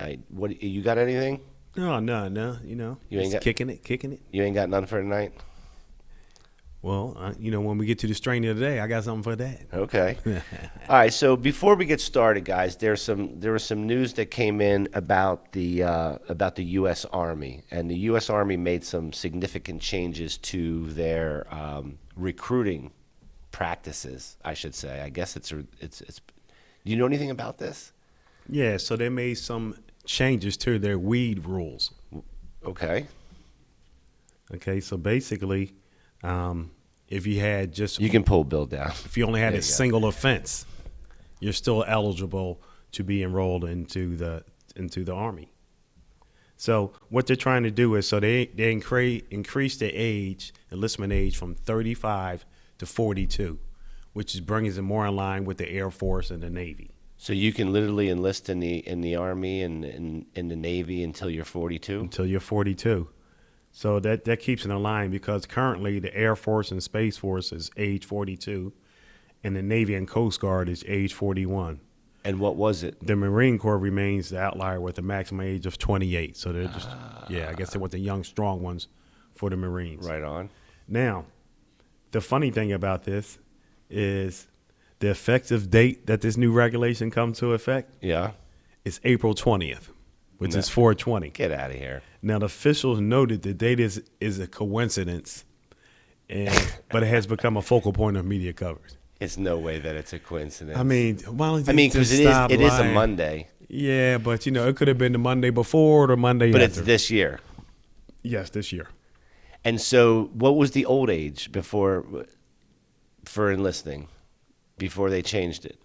tonight. What you got? Anything? No. You know, You ain't just kicking it. You ain't got none for tonight. Well, when we get to the strain of the day, I got something for that. Okay. All right. So before we get started, guys, there was some news that came in about the U.S. Army, and the U.S. Army made some significant changes to their recruiting practices. I should say. I guess it's. Do you know anything about this? Yeah. So they made some changes to their weed rules. Okay. Okay. So basically, if you had just You can pull Bill down. if you only had a single offense, you're still eligible to be enrolled into the Army. So what they're trying to do is they increase the enlistment age from 35 to 42, which is brings it more in line with the Air Force and the Navy. So you can literally enlist in the Army and in the Navy until you're 42? Until you're 42. So that keeps it in line because currently the Air Force and Space Force is age 42, and the Navy and Coast Guard is age 41. And what was it? The Marine Corps remains the outlier with a maximum age of 28. So they're just, I guess they want the young, strong ones for the Marines. Right on. Now, the funny thing about this is the effective date that this new regulation comes to effect Yeah. is April 20th, which is 420. Get out of here. Now, the officials noted the date is a coincidence, but it has become a focal point of media coverage. It's no way that it's a coincidence. I mean, why don't you because just it stop is a lying? Monday, Yeah, but it could have been the Monday before or the Monday but after. it's this year. Yes, this year. And so, what was the old age for enlisting before they changed it?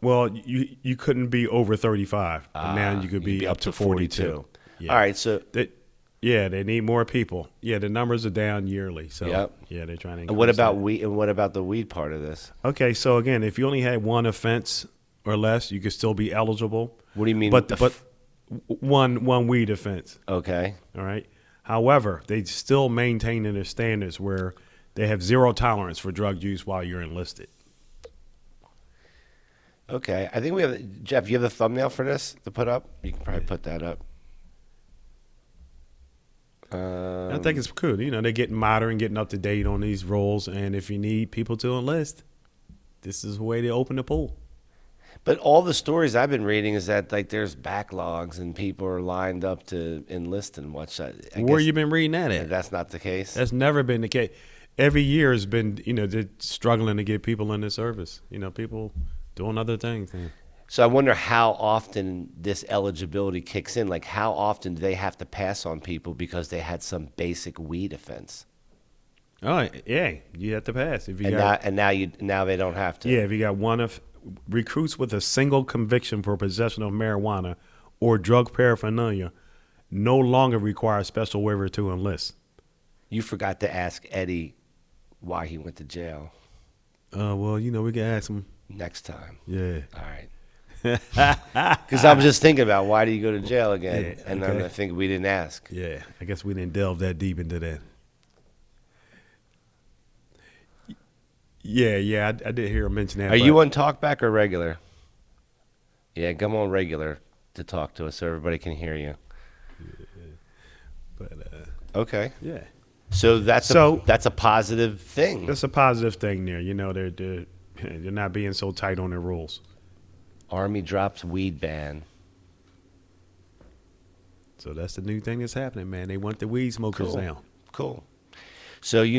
Well, you couldn't be over 35, but now you could be up to 42. Yeah. All right, so they need more people. Yeah, the numbers are down yearly. So Yep. yeah, they're trying to. and what increase about that. weed? And what about the weed part of this? Okay, so again, if you only had one offense or less, you could still be eligible. What do you mean? But one weed offense. Okay. All right. However, they still maintain in their standards where they have zero tolerance for drug use while you're enlisted. Okay, I think we have Jeff. You have the thumbnail for this to put up. You can probably put that up. I think it's cool. They're getting modern, getting up to date on these roles, and if you need people to enlist, this is the way to open the pool. But all the stories I've been reading is that there's backlogs and people are lined up to enlist and watch. Where you been reading that at? That's not the case. That's never been the case. Every year has been, they're struggling to get people in the service. People doing other things. So I wonder how often this eligibility kicks in. Like, how often do they have to pass on people because they had some basic weed offense? Oh yeah, you have to pass if you Now they don't have to. Yeah, if you got one of recruits with a single conviction for possession of marijuana or drug paraphernalia no longer require special waiver to enlist. You forgot to ask Eddie why he went to jail. Well, we can ask him Next time. Yeah. All right. Because I'm just thinking about why do you go to jail again? Yeah, and okay. I think we didn't ask. Yeah, I guess we didn't delve that deep into that. Yeah, I did hear him mention that. Are you on talkback or regular? Yeah, come on regular to talk to us so everybody can hear you. But Okay. yeah, So that's a positive thing. that's a positive thing there. They're not being so tight on their rules. Army drops weed ban. So that's the new thing that's happening, man. They want the weed smokers Cool. down. Cool. So